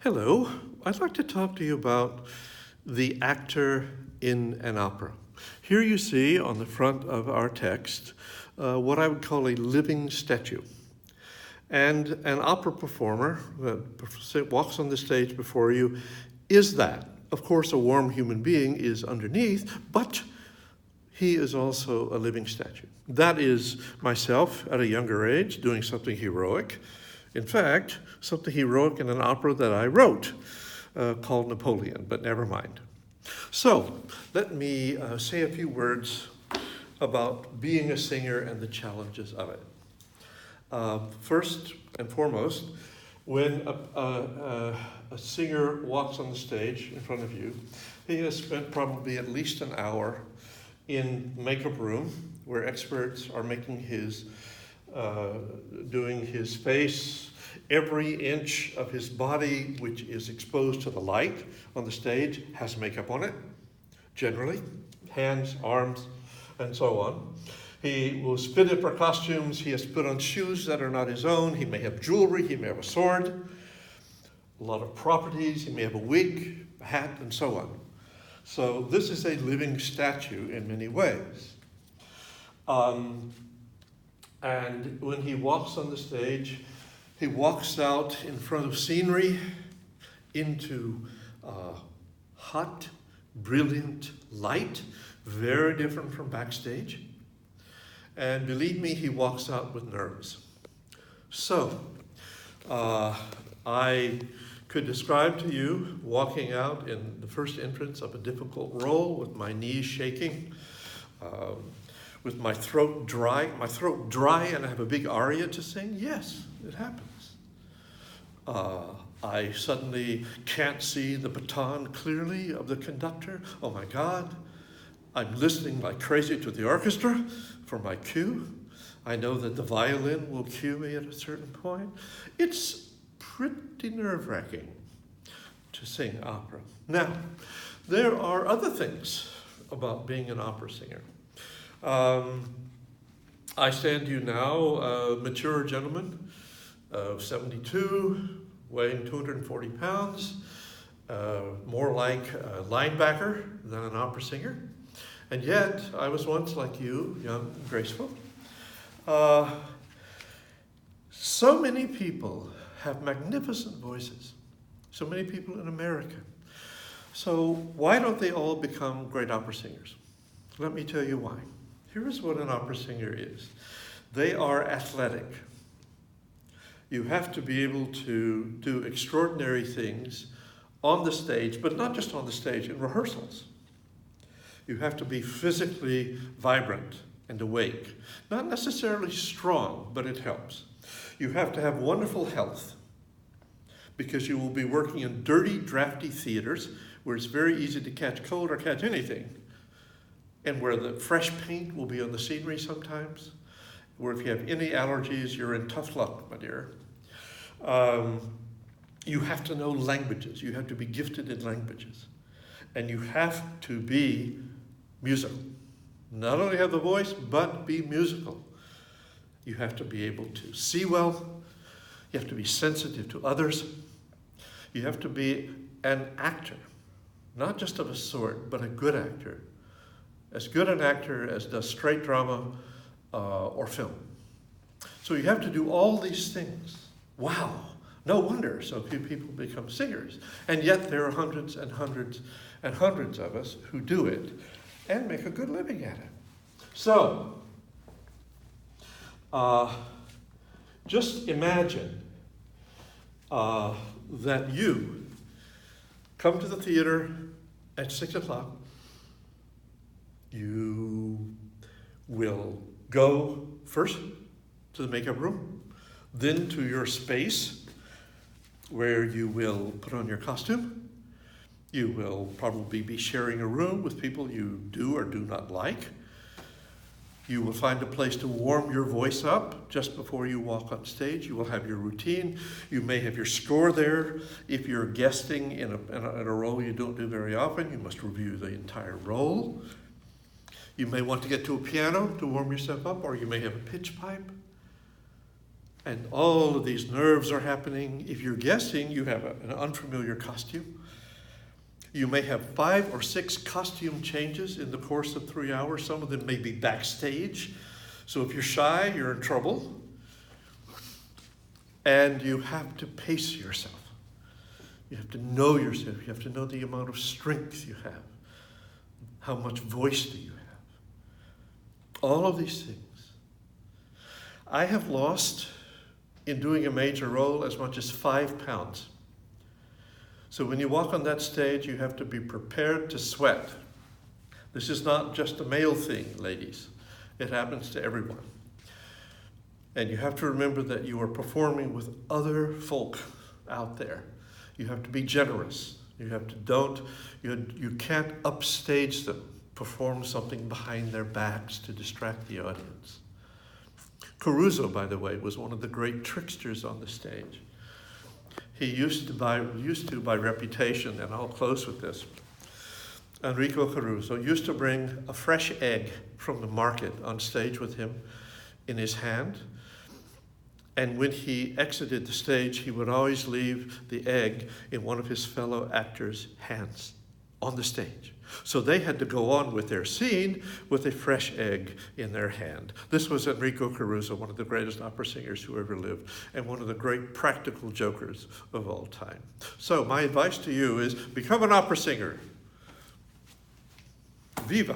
Hello, I'd like to talk to you about the actor in an opera. Here you see on the front of our text what I would call a living statue. And an opera performer that walks on the stage before you is that. Of course, a warm human being is underneath, but he is also a living statue. That is myself at a younger age doing something heroic. In fact, something heroic in an opera that I wrote called Napoleon, but never mind. So let me say a few words about being a singer and the challenges of it. First and foremost, when a singer walks on the stage in front of you, he has spent probably at least an hour in makeup room where experts are making doing his face, every inch of his body which is exposed to the light on the stage has makeup on it, generally, hands, arms, and so on. He was fitted for costumes. He has to put on shoes that are not his own. He may have jewelry. He may have a sword, a lot of properties. He may have a wig, a hat, and so on. So this is a living statue in many ways. And when he walks on the stage, he walks out in front of scenery into hot, brilliant light, very different from backstage. And believe me, he walks out with nerves. So, I could describe to you walking out in the first entrance of a difficult role with my knees shaking, with my throat dry and I have a big aria to sing. Yes, it happens. I suddenly can't see the baton clearly of the conductor. Oh my God. I'm listening like crazy to the orchestra for my cue. I know that the violin will cue me at a certain point. It's pretty nerve-wracking to sing opera. Now, there are other things about being an opera singer. I stand to you now, a mature gentleman of 72, weighing 240 pounds, more like a linebacker than an opera singer. And yet, I was once like you, young and graceful. So many people have magnificent voices. So many people in America. So why don't they all become great opera singers? Let me tell you why. Here's what an opera singer is. They are athletic. You have to be able to do extraordinary things on the stage, but not just on the stage, in rehearsals. You have to be physically vibrant and awake. Not necessarily strong, but it helps. You have to have wonderful health because you will be working in dirty, drafty theaters where it's very easy to catch cold or catch anything, and where the fresh paint will be on the scenery sometimes, where if you have any allergies, you're in tough luck, my dear. You have to know languages. You have to be gifted in languages. And you have to be musical. Not only have the voice, but be musical. You have to be able to see well. You have to be sensitive to others. You have to be an actor, not just of a sort, but a good actor. As good an actor as does straight drama or film. So you have to do all these things. Wow, no wonder so few people become singers. And yet there are hundreds and hundreds and hundreds of us who do it and make a good living at it. So, just imagine that you come to the theater at 6 o'clock. You will go first to the makeup room, then to your space where you will put on your costume. You will probably be sharing a room with people you do or do not like. You will find a place to warm your voice up just before you walk on stage. You will have your routine. You may have your score there. If you're guesting in a role you don't do very often, you must review the entire role. You may want to get to a piano to warm yourself up, or you may have a pitch pipe. And all of these nerves are happening. If you're guessing, you have an unfamiliar costume. You may have 5 or 6 costume changes in the course of 3 hours. Some of them may be backstage. So if you're shy, you're in trouble. And you have to pace yourself. You have to know yourself. You have to know the amount of strength you have. How much voice do you have? All of these things. I have lost, in doing a major role, as much as 5 pounds. So when you walk on that stage, you have to be prepared to sweat. This is not just a male thing, ladies. It happens to everyone. And you have to remember that you are performing with other folk out there. You have to be generous. You have to you can't upstage them, perform something behind their backs to distract the audience. Caruso, by the way, was one of the great tricksters on the stage. He used to, by reputation, and I'll close with this, Enrico Caruso used to bring a fresh egg from the market on stage with him in his hand. And when he exited the stage, he would always leave the egg in one of his fellow actors' hands on the stage. So they had to go on with their scene with a fresh egg in their hand. This was Enrico Caruso, one of the greatest opera singers who ever lived, and one of the great practical jokers of all time. So my advice to you is become an opera singer. Viva!